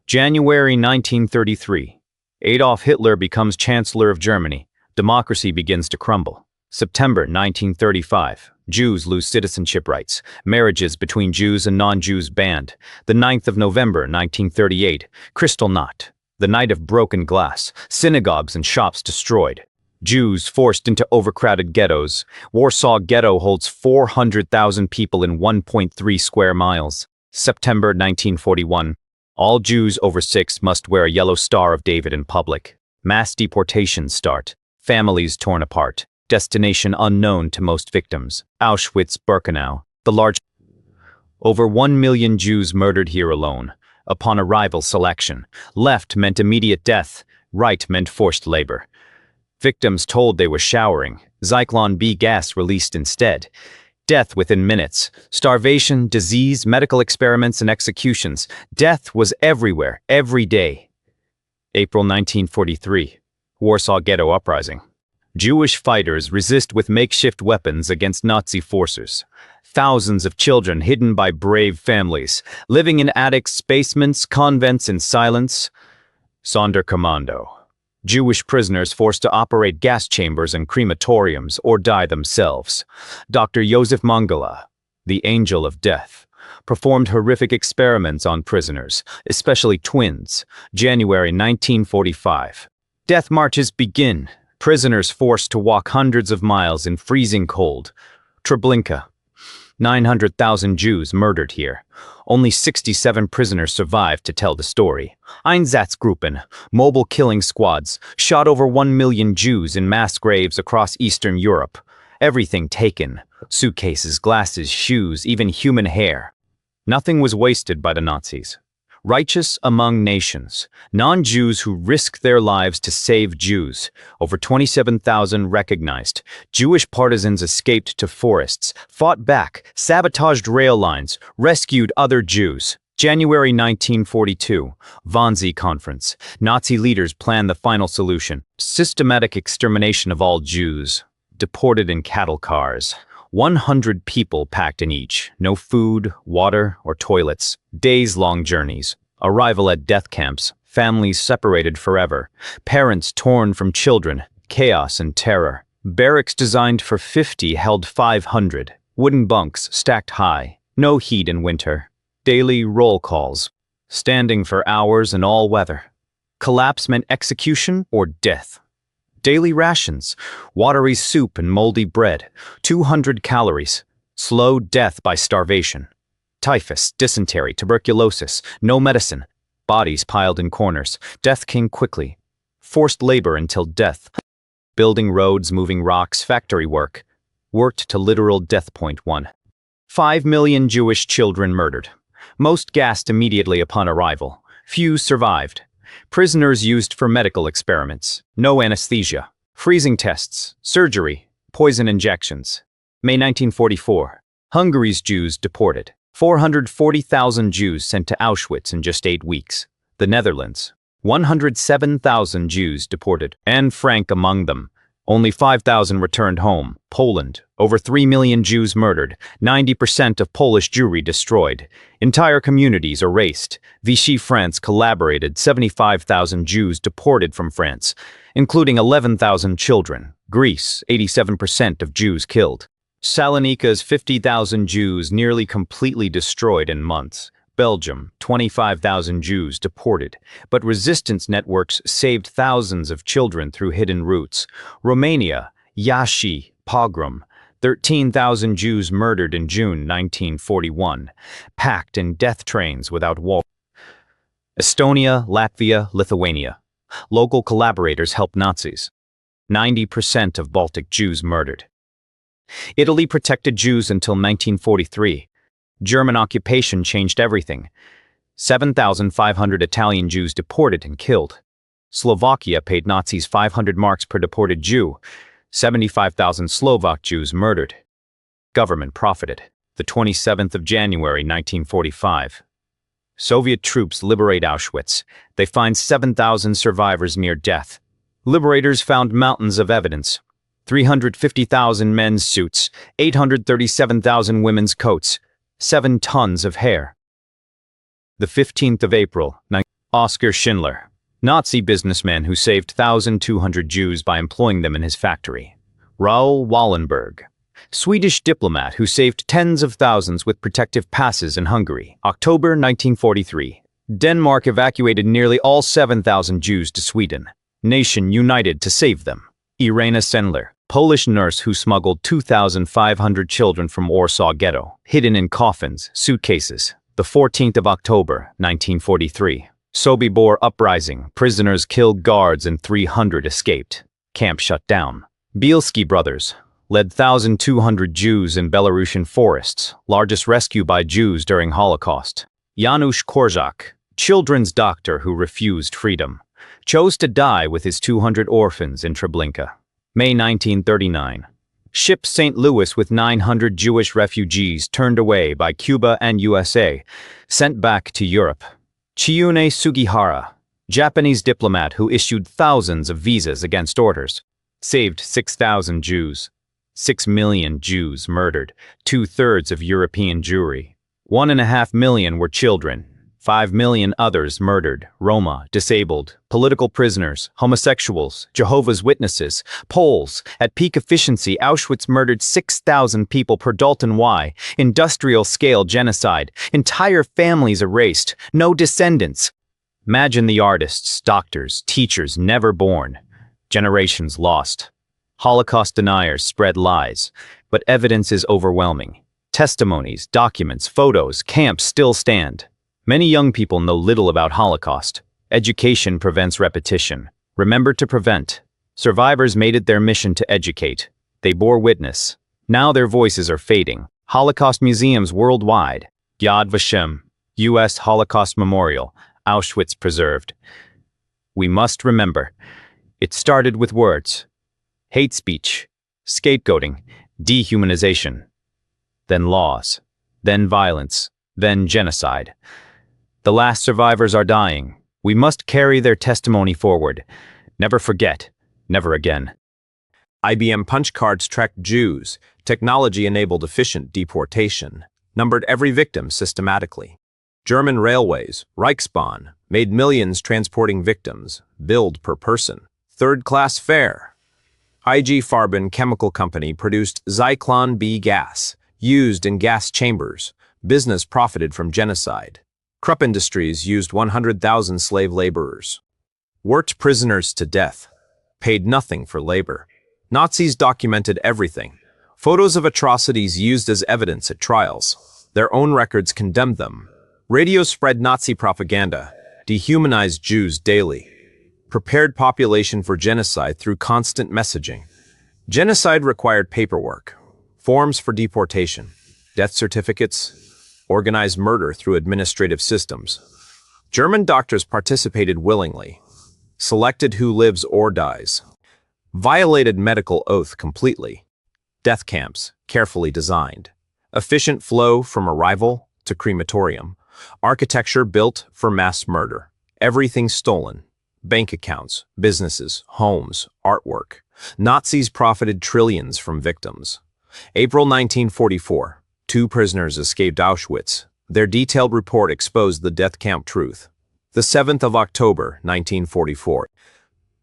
January 1933. Adolf Hitler becomes Chancellor of Germany. Democracy begins to crumble. September 1935. Jews lose citizenship rights. Marriages between Jews and non-Jews banned. The 9th of November 1938. Kristallnacht. The night of broken glass. Synagogues and shops destroyed. Jews forced into overcrowded ghettos. Warsaw Ghetto holds 400,000 people in 1.3 square miles. September 1941. All Jews over 6 must wear a yellow Star of David in public. Mass deportations start. Families torn apart. Destination unknown to most victims. Auschwitz-Birkenau. The large... Over 1 million Jews murdered here alone. Upon arrival selection. Left meant immediate death. Right meant forced labor. Victims told they were showering. Zyklon B gas released instead. Death within minutes. Starvation, disease, medical experiments, and executions. Death was everywhere, every day. April 1943. Warsaw Ghetto Uprising. Jewish fighters resist with makeshift weapons against Nazi forces. Thousands of children hidden by brave families, living in attics, basements, convents in silence. Sonderkommando. Jewish prisoners forced to operate gas chambers and crematoriums or die themselves. Dr. Josef Mengele, the angel of death, performed horrific experiments on prisoners, especially twins. January 1945. Death marches begin. Prisoners forced to walk hundreds of miles in freezing cold. Treblinka. 900,000 Jews murdered here. Only 67 prisoners survived to tell the story. Einsatzgruppen, mobile killing squads, shot over 1 million Jews in mass graves across Eastern Europe. Everything taken. Suitcases, glasses, shoes, even human hair. Nothing was wasted by the Nazis. Righteous among nations, non-Jews who risked their lives to save Jews. Over 27,000 recognized. Jewish partisans escaped to forests, fought back, sabotaged rail lines, rescued other Jews. January 1942, Wannsee Conference. Nazi leaders planned the final solution. Systematic extermination of all Jews. Deported in cattle cars. 100 people packed in each. No food, water, or toilets. Days-long journeys. Arrival at death camps. Families separated forever. Parents torn from children. Chaos and terror. Barracks designed for 50 held 500. Wooden bunks stacked high. No heat in winter. Daily roll calls. Standing for hours in all weather. Collapse meant execution or death. Daily rations, watery soup and moldy bread, 200 calories, slow death by starvation. Typhus, dysentery, tuberculosis, no medicine, bodies piled in corners, death came quickly. Forced labor until death. Building roads, moving rocks, factory work. Worked to literal death point 1. 5 million Jewish children murdered. Most gassed immediately upon arrival. Few survived. Prisoners used for medical experiments. No anesthesia. Freezing tests. Surgery. Poison injections. May 1944. Hungary's Jews deported. 440,000 Jews sent to Auschwitz in just 8 weeks. The Netherlands. 107,000 Jews deported. Anne Frank among them. Only 5,000 returned home. Poland. Over 3 million Jews murdered. 90% of Polish Jewry destroyed. Entire communities erased. Vichy France collaborated. 75,000 Jews deported from France, including 11,000 children. Greece. 87% of Jews killed. Salonika's 50,000 Jews nearly completely destroyed in months. Belgium, 25,000 Jews deported, but resistance networks saved thousands of children through hidden routes. Romania, Iași, pogrom, 13,000 Jews murdered in June 1941, packed in death trains without wall. Estonia, Latvia, Lithuania. Local collaborators helped Nazis. 90% of Baltic Jews murdered. Italy protected Jews until 1943. German occupation changed everything. 7,500 Italian Jews deported and killed. Slovakia paid Nazis 500 marks per deported Jew. 75,000 Slovak Jews murdered. Government profited. The 27th of January 1945. Soviet troops liberate Auschwitz. They find 7,000 survivors near death. Liberators found mountains of evidence. 350,000 men's suits, 837,000 women's coats, 7 tons of hair. The 15th of April, Oskar Schindler, Nazi businessman who saved 1,200 Jews by employing them in his factory. Raoul Wallenberg, Swedish diplomat who saved tens of thousands with protective passes in Hungary. October 1943. Denmark evacuated nearly all 7,000 Jews to Sweden. Nation united to save them. Irena Sendler, Polish nurse who smuggled 2,500 children from Warsaw Ghetto, hidden in coffins, suitcases. The 14th of October, 1943. Sobibor uprising, prisoners killed guards and 300 escaped. Camp shut down. Bielski brothers led 1,200 Jews in Belarusian forests, largest rescue by Jews during Holocaust. Janusz Korczak, children's doctor who refused freedom, chose to die with his 200 orphans in Treblinka. May 1939. Ship St. Louis with 900 Jewish refugees turned away by Cuba and USA, sent back to Europe. Chiune Sugihara, Japanese diplomat who issued thousands of visas against orders, saved 6,000 Jews. 6 million Jews murdered, 2/3 of European Jewry. 1.5 million were children. 5 million others murdered, Roma, disabled, political prisoners, homosexuals, Jehovah's Witnesses, Poles. At peak efficiency, Auschwitz murdered 6,000 people per Dalton Y. Industrial-scale genocide. Entire families erased. No descendants. Imagine the artists, doctors, teachers never born. Generations lost. Holocaust deniers spread lies, but evidence is overwhelming. Testimonies, documents, photos, camps still stand. Many young people know little about Holocaust. Education prevents repetition. Remember to prevent. Survivors made it their mission to educate. They bore witness. Now their voices are fading. Holocaust museums worldwide. Yad Vashem, U.S. Holocaust Memorial, Auschwitz preserved. We must remember. It started with words. Hate speech, scapegoating, dehumanization. Then laws, then violence, then genocide. The last survivors are dying. We must carry their testimony forward. Never forget, never again. IBM punch cards tracked Jews. Technology enabled efficient deportation. Numbered every victim systematically. German railways, Reichsbahn, made millions transporting victims, billed per person. Third-class fare. IG Farben Chemical Company produced Zyklon B gas, used in gas chambers. Business profited from genocide. Krupp Industries used 100,000 slave laborers. Worked prisoners to death. Paid nothing for labor. Nazis documented everything. Photos of atrocities used as evidence at trials. Their own records condemned them. Radio spread Nazi propaganda. Dehumanized Jews daily. Prepared population for genocide through constant messaging. Genocide required paperwork, forms for deportation, death certificates, organized murder through administrative systems. German doctors participated willingly, selected who lives or dies, violated medical oath completely. Death camps, carefully designed. Efficient flow from arrival to crematorium. Architecture built for mass murder. Everything stolen. Bank accounts, businesses, homes, artwork. Nazis profited trillions from victims. April 1944. 2 prisoners escaped Auschwitz. Their detailed report exposed the death camp truth. The 7th of October, 1944.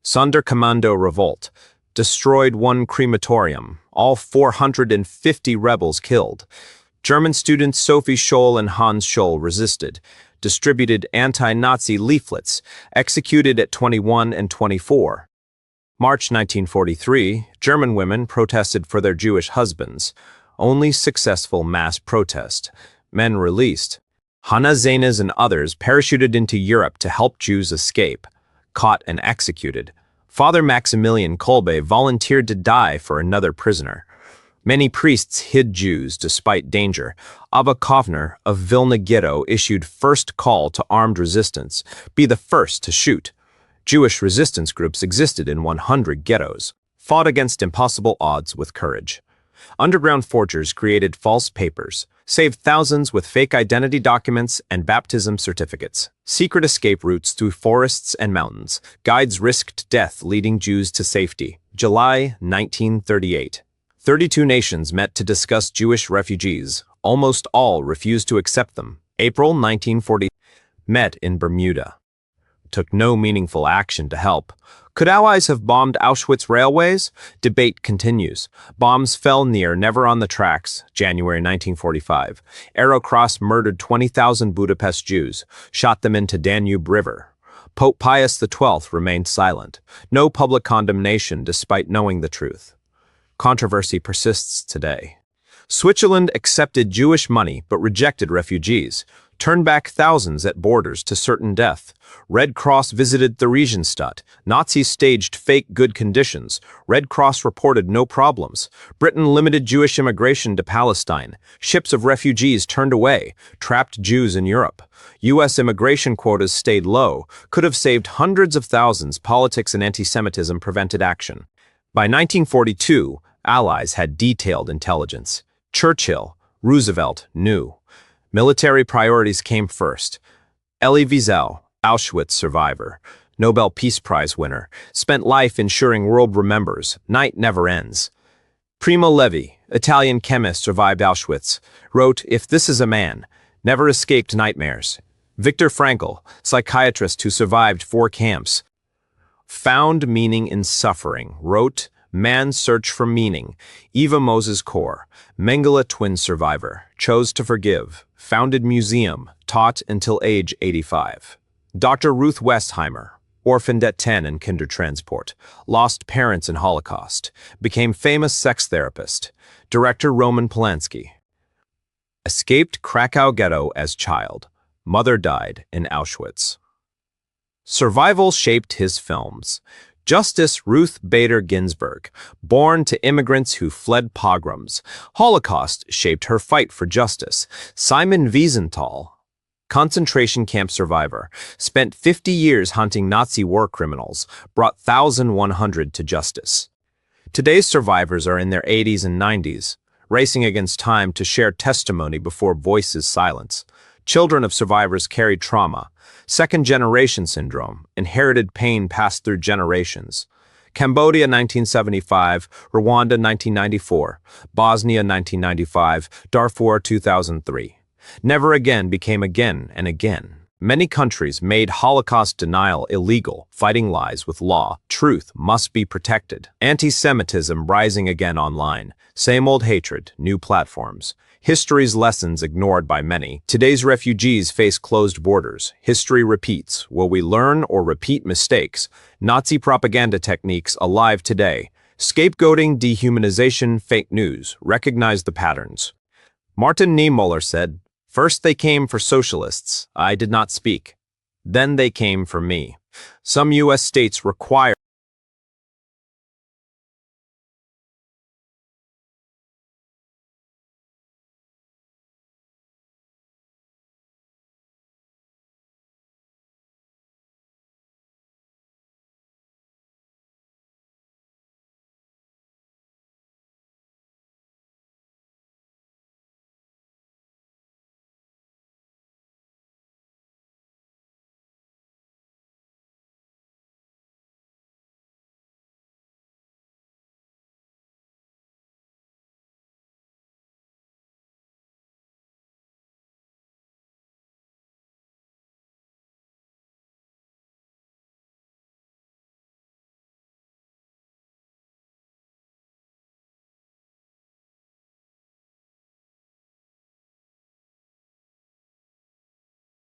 Sonderkommando revolt. Destroyed 1 crematorium. All 450 rebels killed. German students Sophie Scholl and Hans Scholl resisted. Distributed anti-Nazi leaflets, executed at 21 and 24. March 1943, German women protested for their Jewish husbands. Only successful mass protest. Men released. Hannah Zenas and others parachuted into Europe to help Jews escape. Caught and executed. Father Maximilian Kolbe volunteered to die for another prisoner. Many priests hid Jews despite danger. Abba Kovner of Vilna Ghetto issued first call to armed resistance, be the first to shoot. Jewish resistance groups existed in 100 ghettos, fought against impossible odds with courage. Underground forgers created false papers, saved thousands with fake identity documents and baptism certificates. Secret escape routes through forests and mountains. Guides risked death leading Jews to safety. July 1938. 32 nations met to discuss Jewish refugees. Almost all refused to accept them. April 1940. Met in Bermuda. took no meaningful action to help. Could Allies have bombed Auschwitz railways? Debate continues. Bombs fell near, never on the tracks. January 1945. Aerocross murdered 20,000 Budapest Jews, shot them into Danube River. Pope Pius XII remained silent. No public condemnation despite knowing the truth. Controversy persists today. Switzerland accepted Jewish money but rejected refugees, turned back thousands at borders to certain death. Red Cross visited Theresienstadt. Nazis staged fake good conditions. Red Cross reported no problems. Britain limited Jewish immigration to Palestine. Ships of refugees turned away. Trapped Jews in Europe. U.S. immigration quotas stayed low. Could have saved hundreds of thousands. Politics and anti-Semitism prevented action. By 1942, Allies had detailed intelligence. Churchill, Roosevelt knew. Military priorities came first. Elie Wiesel, Auschwitz survivor, Nobel Peace Prize winner, spent life ensuring world remembers, night never ends. Primo Levi, Italian chemist survived Auschwitz, wrote, "If this is a man, never escaped nightmares." Viktor Frankl, psychiatrist who survived 4 camps, found meaning in suffering, wrote, "Man's search for meaning." Eva Moses Kor, Mengele twin survivor, chose to forgive, founded museum, taught until age 85. Dr. Ruth Westheimer, orphaned at 10 in Kindertransport, lost parents in Holocaust, became famous sex therapist. Director Roman Polanski. Escaped Krakow ghetto as child. Mother died in Auschwitz. Survival shaped his films. Justice Ruth Bader Ginsburg, born to immigrants who fled pogroms. Holocaust shaped her fight for justice. Simon Wiesenthal, concentration camp survivor, spent 50 years hunting Nazi war criminals, brought 1,100 to justice. Today's survivors are in their 80s and 90s, racing against time to share testimony before voices silence. Children of survivors carry trauma, second-generation syndrome, inherited pain passed through generations. Cambodia 1975, Rwanda 1994, Bosnia 1995, Darfur 2003. Never again became again and again. Many countries made Holocaust denial illegal, fighting lies with law. Truth must be protected. Anti-Semitism rising again online. Same old hatred, new platforms. History's lessons ignored by many. Today's refugees face closed borders. History repeats. Will we learn or repeat mistakes? Nazi propaganda techniques alive today. Scapegoating, dehumanization, fake news. Recognize the patterns. Martin Niemöller said, "First they came for socialists. I did not speak. Then they came for me." Some U.S. states require